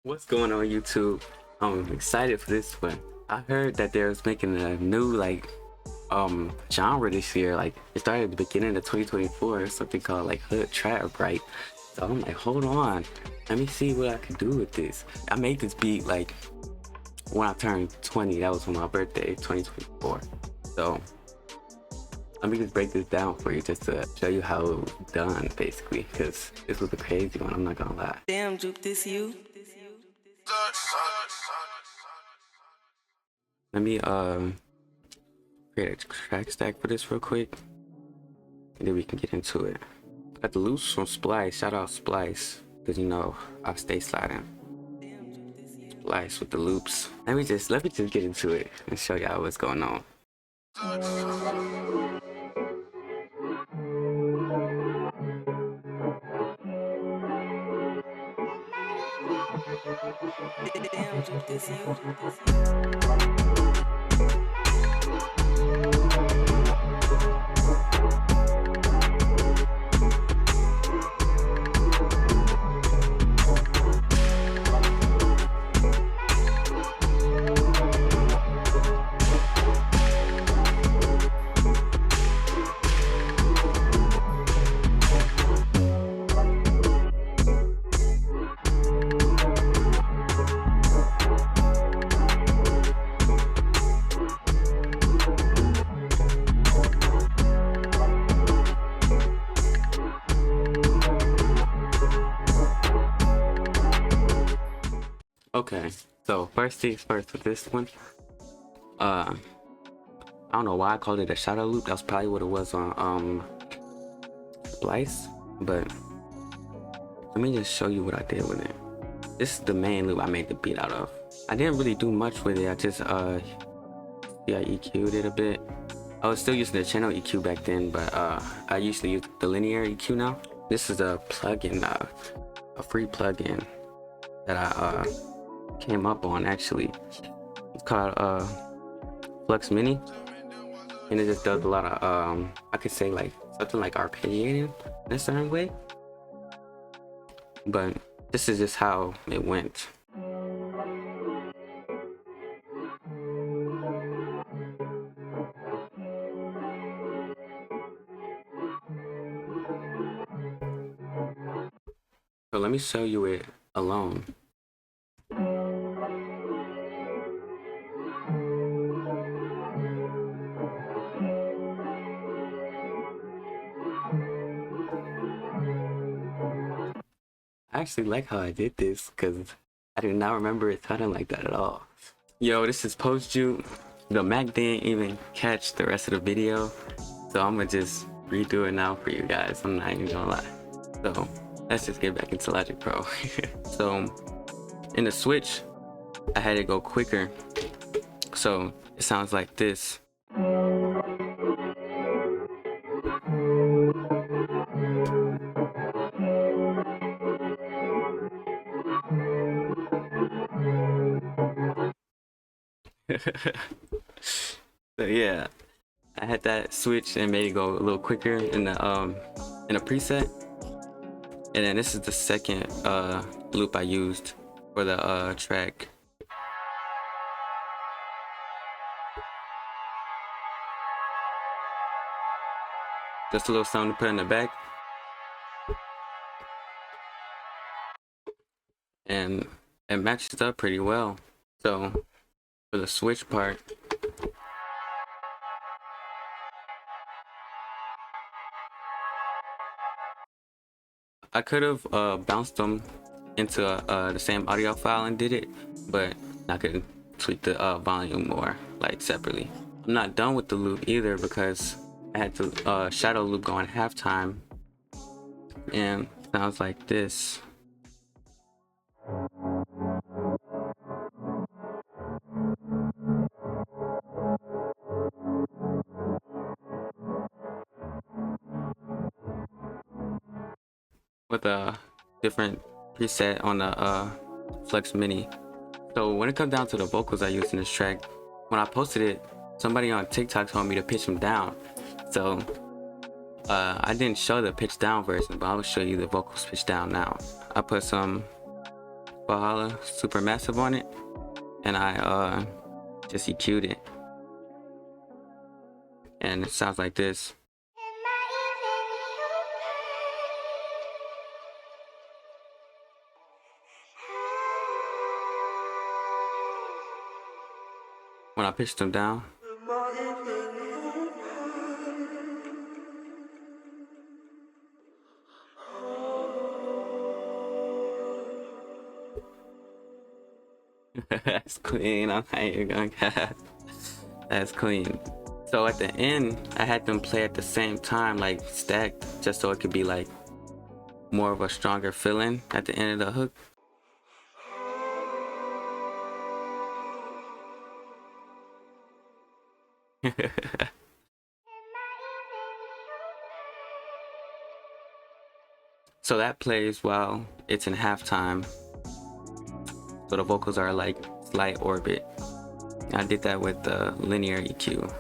What's going on YouTube? I'm excited for this one. I heard that they was making a new genre this year. Like it started at the beginning of 2024, something called like hood trap, right? So I'm like, hold on, let me see what I can do with this. I made this beat like when I turned 20. That was on my birthday, 2024. So let me just break this down for you just to show you how it was done, basically, because this was a crazy one, I'm not gonna lie. Damn, Jupe, this you? Let me create a track stack for this real quick, and then we can get into it. Got the loops from Splice. Shout out Splice, because you know I stay sliding. Splice with the loops. Let me just get into it and show y'all what's going on. Damn, Jupe, this you? Okay, so first things first with this one. I don't know why I called it a shadow loop. That's probably what it was on Splice, but let me just show you what I did with it. This is the main loop I made the beat out of. I didn't really do much with it. I just I EQ'd it a bit. I was still using the channel EQ back then, but I usually use the linear EQ now. This is a plugin, a free plugin that I came up on actually. It's called Flux Mini, and it just does a lot of I could say like something like arpeggiating in a certain way, but this is just how it went. So let me show you it alone. I actually like how I did this because I did not remember it sounding like that at all. Yo, this is post Jupe. The Mac didn't even catch the rest of the video, so I'm gonna just redo it now for you guys. I'm not even gonna lie. So let's just get back into Logic Pro. So in the switch, I had it go quicker, so it sounds like this. So yeah, I had that switch and made it go a little quicker in a preset. And then this is the second loop I used for the track. Just a little something to put in the back. And it matches up pretty well. So for the switch part, I could have bounced them into the same audio file and did it, but I could tweak the volume more, like separately. I'm not done with the loop either because I had the shadow loop going halftime, and it sounds like this. With a different preset on the Flex Mini. So when it comes down to the vocals I used in this track, when I posted it, somebody on TikTok told me to pitch them down. So I didn't show the pitch down version, but I will show you the vocals pitch down now. I put some Valhalla super massive on it, and I just EQ'd it, and it sounds like this. When I pitched them down. That's clean. I'm not even going. That's clean. So at the end, I had them play at the same time, like stacked, just so it could be like more of a stronger feeling at the end of the hook. So that plays while it's in halftime. So the vocals are like slight orbit. I did that with the linear EQ.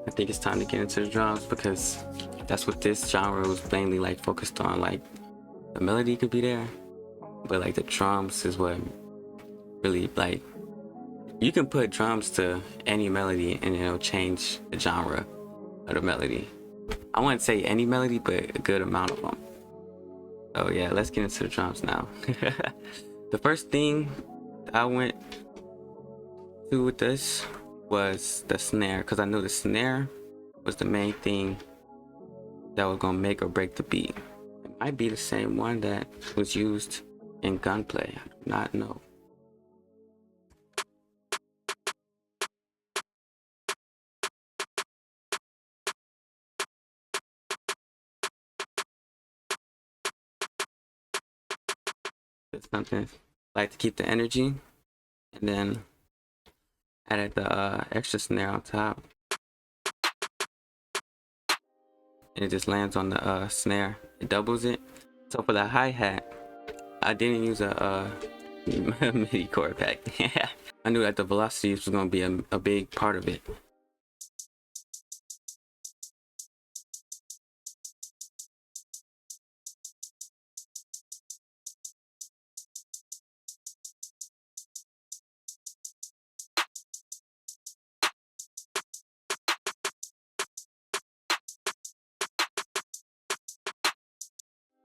I think it's time to get into the drums because that's what this genre was mainly like focused on. Like the melody could be there, but like the drums is what really like, you can put drums to any melody and it'll change the genre of the melody. I wouldn't say any melody, but a good amount of them. Oh yeah, let's get into the drums now. The first thing I went to with this was the snare, because I knew the snare was the main thing that was gonna make or break the beat. It might be the same one that was used in Gunplay, I do not know. It's something like to keep the energy, and then added the extra snare on top, and it just lands on the snare. It doubles it. So for the hi-hat, I didn't use a MIDI chord pack. I knew that the velocities was gonna be a big part of it.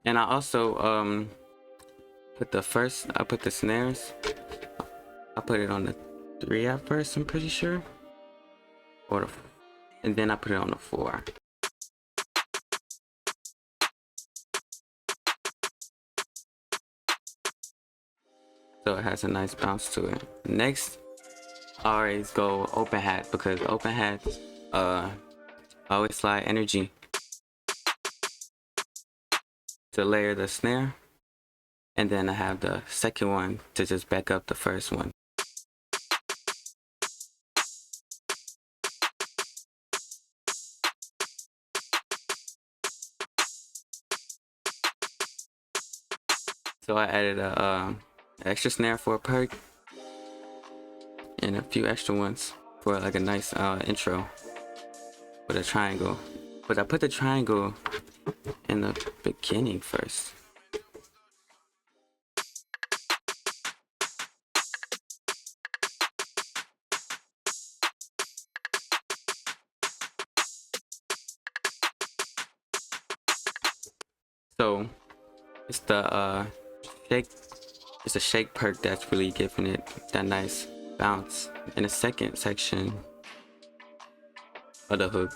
And I also put the snares, I put it on the 3 at first, I'm pretty sure, and then I put it on the 4. So it has a nice bounce to it. Next, I always go open hat, because open hats always slide energy to layer the snare, and then I have the second one to just back up the first one. So I added a extra snare for a perk and a few extra ones for like a nice intro with a triangle. But I put the triangle in the beginning first. So it's the shake. It's a shake perk that's really giving it that nice bounce in the second section of the hook.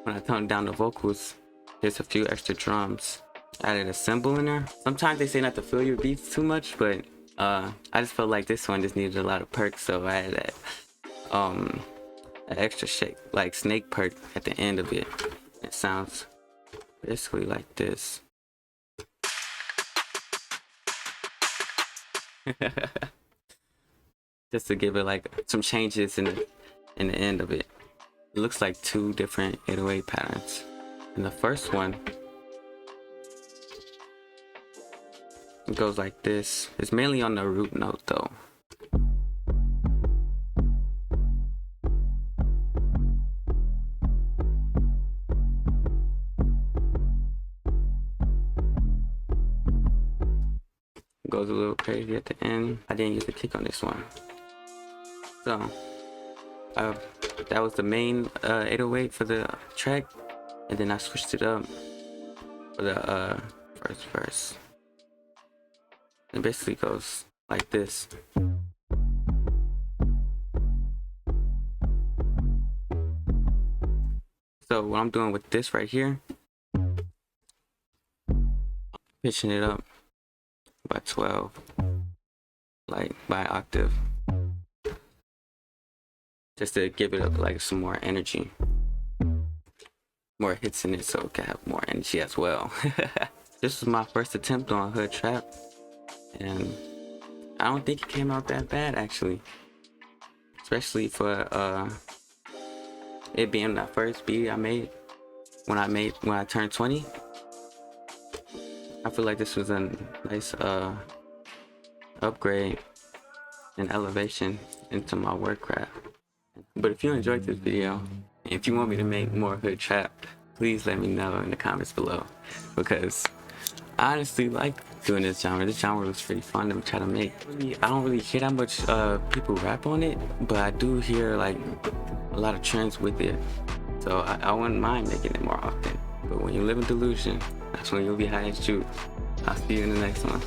When I tone down the vocals, there's a few extra drums. I added a cymbal in there. Sometimes they say not to fill your beats too much, but I just felt like this one just needed a lot of perks, so I added that an extra shake, like snake perk at the end of it. It sounds basically like this. Just to give it like some changes in the end of it. It looks like 2 different 808 patterns. And the first one, it goes like this. It's mainly on the root note though. goes a little crazy at the end. I didn't use the kick on this one. So that was the main 808 for the track, and then I switched it up for the first verse. It basically goes like this. So what I'm doing with this right here, pitching it up by 12, like by octave, just to give it like some more energy, more hits in it, so it can have more energy as well. This was my first attempt on hood trap, and I don't think it came out that bad actually, especially for it being that first beat I made when I turned 20. I feel like this was a nice upgrade and elevation into my work craft. But if you enjoyed this video, and if you want me to make more hood trap, please let me know in the comments below, because I honestly like doing this genre. This genre was pretty fun to try to make. I don't really hear that much people rap on it, but I do hear like a lot of trends with it, so I wouldn't mind making it more often. But when you live in delusion, that's when you'll be high as Jupe. I'll see you in the next one.